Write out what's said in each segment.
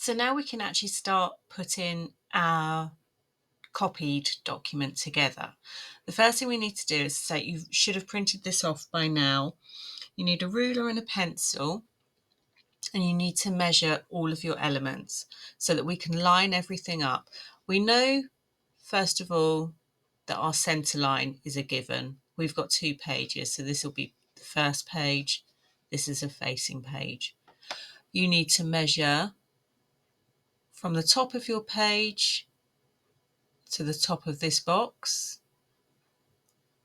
So now we can actually start putting our copied document together. The first thing we need to do is say, you should have printed this off by now. You need a ruler and a pencil, and you need to measure all of your elements so that we can line everything up. We know, first of all, that our center line is a given. We've got 2 pages, so this will be the first page. This is a facing page. You need to measure from the top of your page to the top of this box,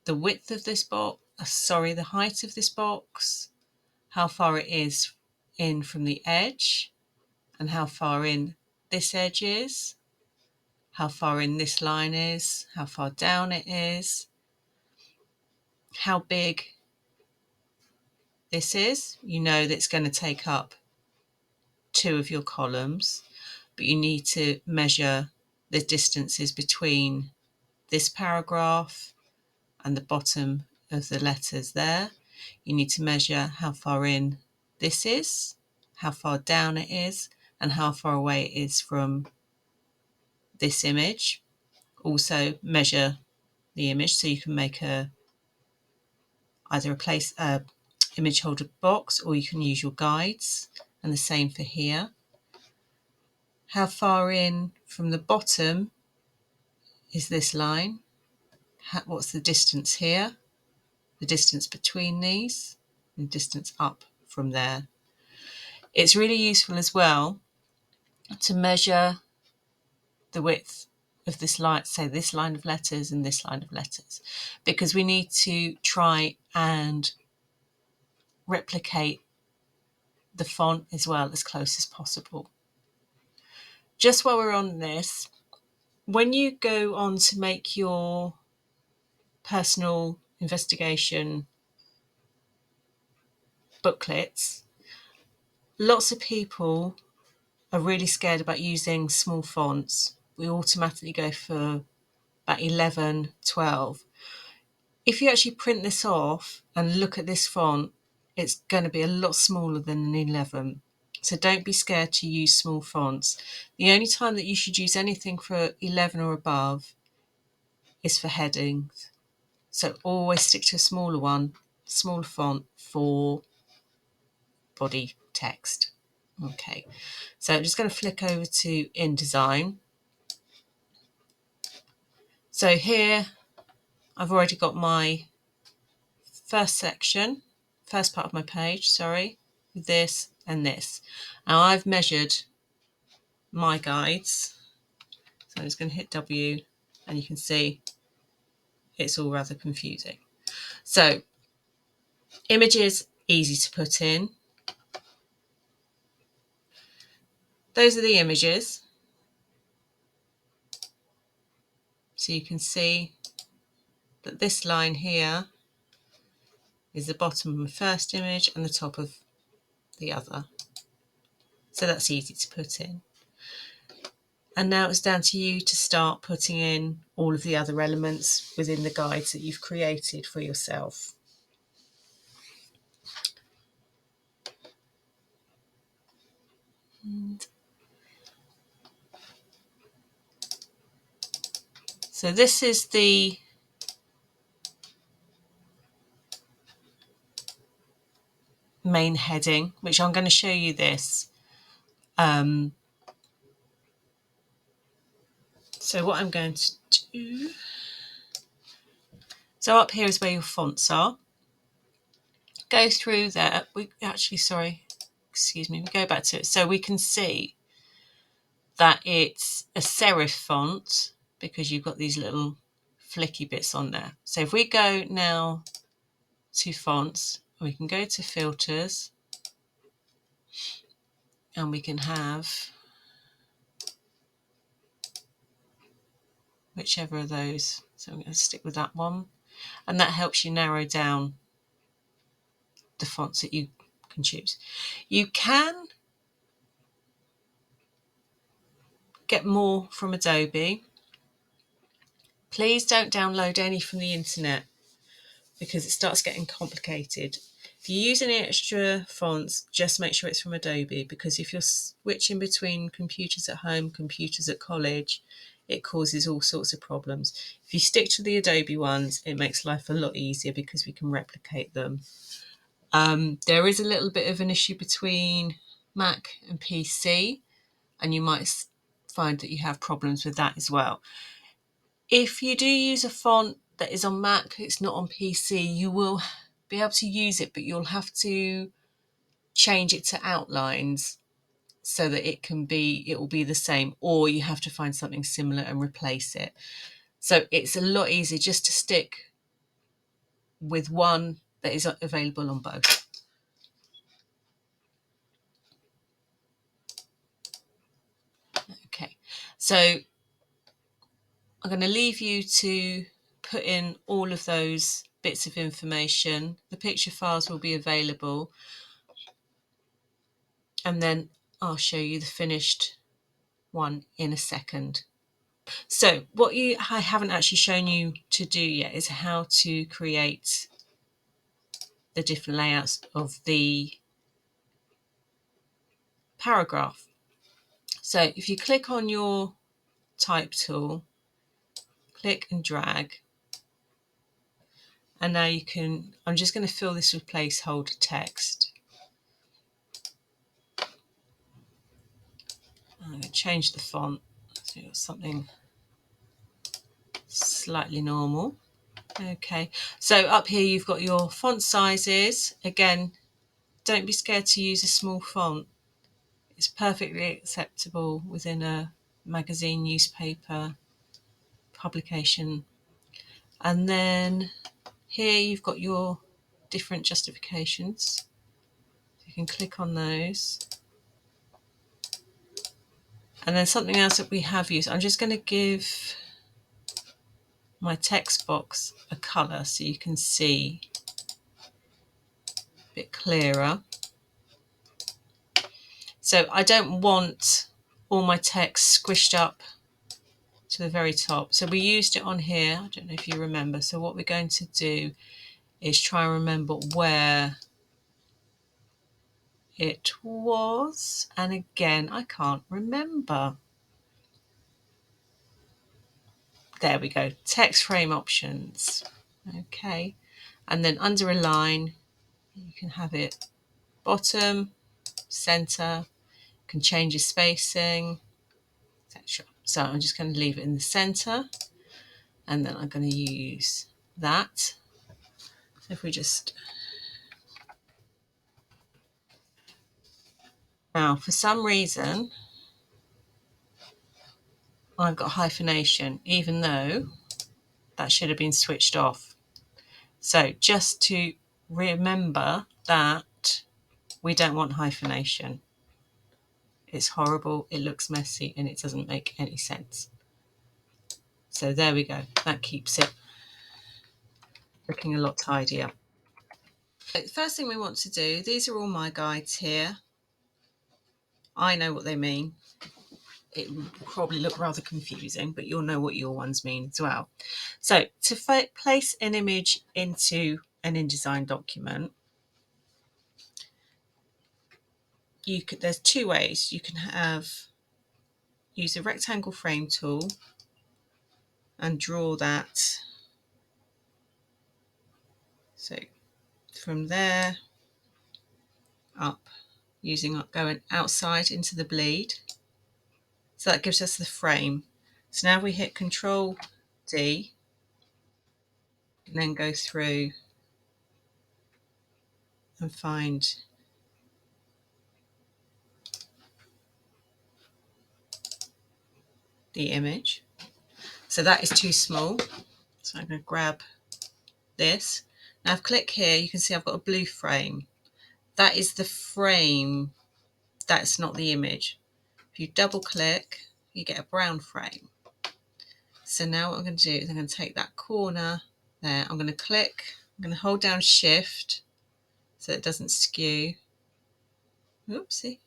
the width of this box, the height of this box, how far it is in from the edge, and how far in this edge is, how far in this line is, how far down it is, how big this is. You know that it's going to take up 2 of your columns, but you need to measure the distances between this paragraph and the bottom of the letters there. You need to measure how far in this is, how far down it is, and how far away it is from this image. Also measure the image so you can make either a image holder box, or you can use your guides, and the same for here. How far in from the bottom is this line? What's the distance here? The distance between these, and distance up from there. It's really useful as well to measure the width of this line, say this line of letters and this line of letters, because we need to try and replicate the font as well as close as possible. Just while we're on this, when you go on to make your personal investigation booklets, lots of people are really scared about using small fonts. We automatically go for about 11, 12. If you actually print this off and look at this font, it's going to be a lot smaller than an 11. So don't be scared to use small fonts. The only time that you should use anything for 11 or above is for headings. So always stick to a smaller one, smaller font for body text. Okay, so I'm just going to flick over to InDesign. So here I've already got my first part of my page, with this and this. Now I've measured my guides, so I'm just going to hit W, and you can see it's all rather confusing. So images, easy to put in. Those are the images. So you can see that this line here is the bottom of my first image and the top of the other. So that's easy to put in. And now it's down to you to start putting in all of the other elements within the guides that you've created for yourself. So this is the main heading, which I'm going to show you this. So what I'm going to do, so up here is where your fonts are. Go through there. We go back to it. So we can see that it's a serif font because you've got these little flicky bits on there. So if we go now to fonts, we can go to filters, and we can have whichever of those. So I'm going to stick with that one, and that helps you narrow down the fonts that you can choose. You can get more from Adobe. Please don't download any from the internet because it starts getting complicated. If you use any extra fonts, just make sure it's from Adobe, because if you're switching between computers at home, computers at college, it causes all sorts of problems. If you stick to the Adobe ones, it makes life a lot easier because we can replicate them. There is a little bit of an issue between Mac and PC, and you might find that you have problems with that as well. If you do use a font that is on Mac, it's not on PC, you will be able to use it, but you'll have to change it to outlines so that it will be the same, or you have to find something similar and replace it. So it's a lot easier just to stick with one that is available on both. Okay, so I'm going to leave you to put in all of those bits of information. The picture files will be available, and then I'll show you the finished one in a second. So what I haven't actually shown you to do yet is how to create the different layouts of the paragraph. So if you click on your type tool, click and drag, and now you can, I'm just going to fill this with placeholder text. I'm going to change the font so you've got something slightly normal. Okay, so up here you've got your font sizes. Again, don't be scared to use a small font. It's perfectly acceptable within a magazine, newspaper, publication. And then here you've got your different justifications. You can click on those. And then something else that we have used, I'm just going to give my text box a colour so you can see a bit clearer. So I don't want all my text squished up to the very top. So we used it on here. I don't know if you remember. So what we're going to do is try and remember where it was. And again, I can't remember. There we go. Text frame options. Okay. And then under a line, you can have it bottom, center, you can change your spacing, etc. So I'm just going to leave it in the center, and then I'm going to use that. So if we just, now for some reason I've got hyphenation, even though that should have been switched off. So just to remember that we don't want hyphenation. It's horrible, it looks messy, and it doesn't make any sense. So there we go. That keeps it looking a lot tidier. The first thing we want to do, these are all my guides here. I know what they mean. It will probably look rather confusing, but you'll know what your ones mean as well. So to place an image into an InDesign document, there's two ways. You can use a rectangle frame tool and draw that. So from there up, going outside into the bleed. So that gives us the frame. So now we hit Control D and then go through and find the image. So that is too small. So I'm going to grab this. Now I've clicked here, you can see I've got a blue frame. That is the frame, that's not the image. If you double click, you get a brown frame. So now what I'm going to do is I'm going to take that corner there, I'm going to click, I'm going to hold down Shift so it doesn't skew. Oopsie.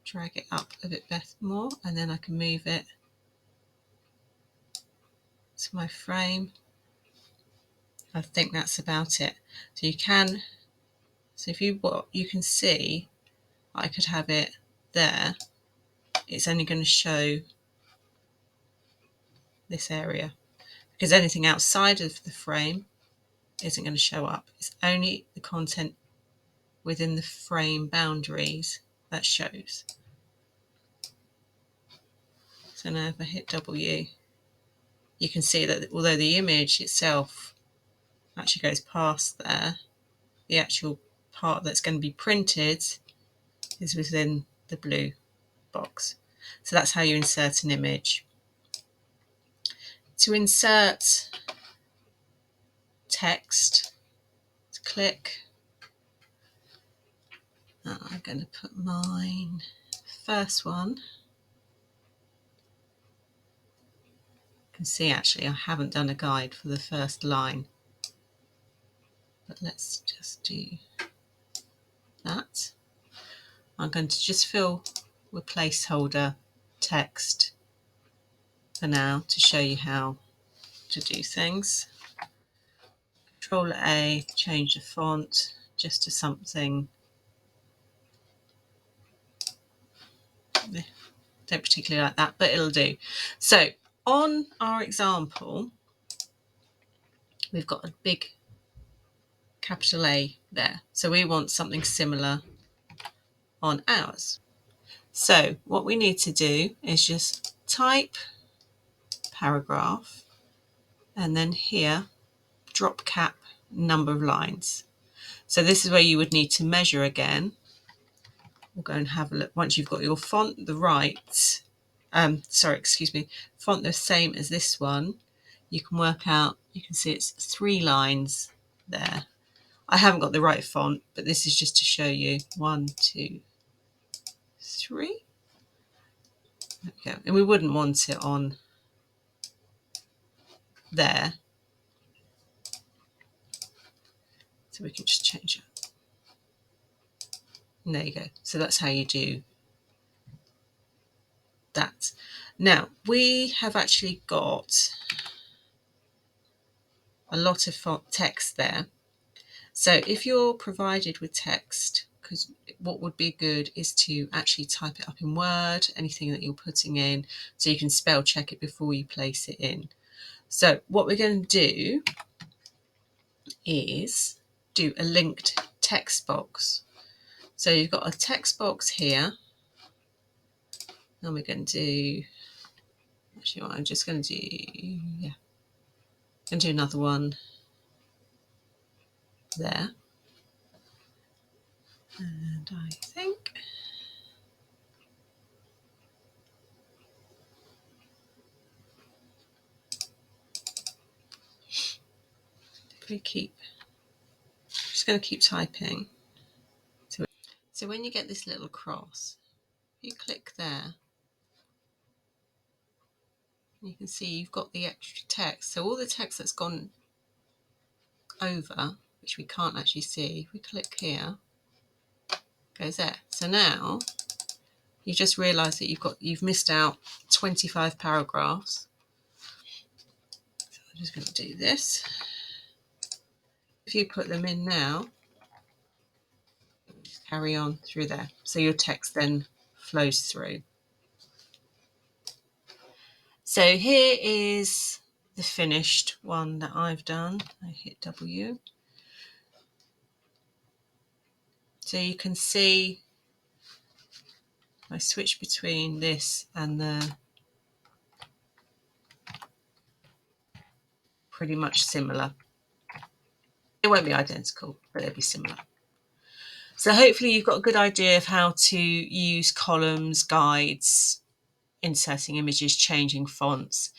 Drag it up a bit more, and then I can move it to my frame. I think that's about it. So you can So if you can see, I could have it there. It's only going to show this area, because anything outside of the frame isn't going to show up. It's only the content within the frame boundaries that shows. So now if I hit W, you can see that although the image itself actually goes past there, the actual part that's going to be printed is within the blue box. So that's how you insert an image. To insert text, click. I'm going to put mine first one. You can see actually I haven't done a guide for the first line, but let's just do that. I'm going to just fill with placeholder text for now to show you how to do things. Control A, change the font just to something. Don't particularly like that, but it'll do. So on our example, we've got a big capital A there. So we want something similar on ours. So what we need to do is just type paragraph and then here drop cap number of lines. So this is where you would need to measure again. We'll go and have a look. Once you've got your font the right, font the same as this one, you can work out, you can see it's 3 lines there. I haven't got the right font, but this is just to show you 1, 2, 3. There we go. And we wouldn't want it on there. So we can just change it. And there you go. So that's how you do that. Now we have actually got a lot of font text there. So if you're provided with text, because what would be good is to actually type it up in Word, anything that you're putting in, so you can spell check it before you place it in. So what we're going to do is do a linked text box. So you've got a text box here, and we're going to do, actually what I'm just going to do, I'm going to do another one there. And I think if we keep, just going to keep typing. So when you get this little cross, you click there, you can see you've got the extra text. So all the text that's gone over, which we can't actually see, if we click here, goes there. So now you just realise that you've missed out 25 paragraphs. So I'm just going to do this. If you put them in now, just carry on through there. So your text then flows through. So here is the finished one that I've done. I hit W. So you can see I switch between this and the pretty much similar. It won't be identical, but they'll be similar. So hopefully you've got a good idea of how to use columns, guides, inserting images, changing fonts.